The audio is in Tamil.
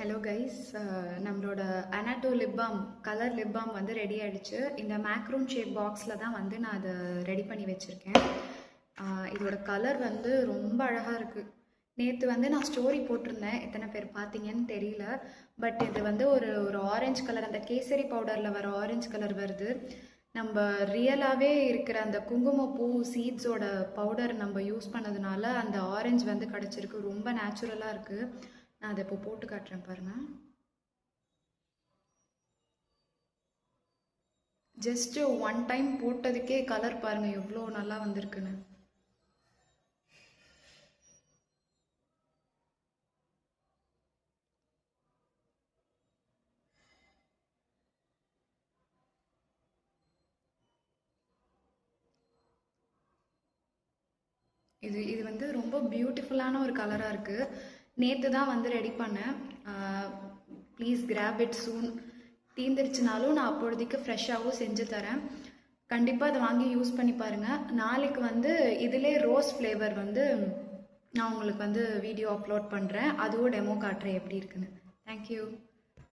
ஹலோ கைஸ், நம்மளோட annatto lip balm colour lip balm வந்து ரெடி ஆகிடுச்சு. இந்த மேக்ரூன் ஷேப் பாக்ஸில் தான் வந்து நான் அதை ரெடி பண்ணி வச்சுருக்கேன். இதோட கலர் வந்து ரொம்ப அழகாக இருக்குது. நேற்று வந்து நான் ஸ்டோரி போட்டிருந்தேன், எத்தனை பேர் பார்த்தீங்கன்னு தெரியல. பட் இது வந்து ஒரு ஒரு ஆரஞ்சு கலர், அந்த கேசரி பவுடரில் வர ஆரஞ்சு கலர் வருது. நம்ம ரியலாகவே இருக்கிற அந்த குங்குமப்பூ சீட்ஸோட பவுடர் நம்ம யூஸ் பண்ணதுனால அந்த ஆரஞ்சு வந்து கிடச்சிருக்கு. ரொம்ப நேச்சுரலாக இருக்குது. நான் அதை இப்போ போட்டு காட்டுறேன் பாருங்கள். ஜஸ்ட்டு ஒன் டைம் போட்டதுக்கே கலர் பாருங்கள் எவ்வளோ நல்லா வந்திருக்குன்னு. இது வந்து ரொம்ப பியூட்டிஃபுல்லான ஒரு கலராக இருக்குது. நேற்று தான் வந்து ரெடி பண்ணேன். Please grab it soon. தீந்துருச்சுனாலும் நான் அப்பொழுதைக்கு ஃப்ரெஷ்ஷாகவும் செஞ்சு தரேன். கண்டிப்பாக அதை வாங்கி யூஸ் பண்ணி பாருங்கள். நாளைக்கு வந்து இதிலே ரோஸ் ஃப்ளேவர் வந்து நான் உங்களுக்கு வந்து வீடியோ அப்லோட் பண்ணுறேன். அதுவும் டெமோ காட்டுறேன் எப்படி இருக்குன்னு. தேங்க்யூ.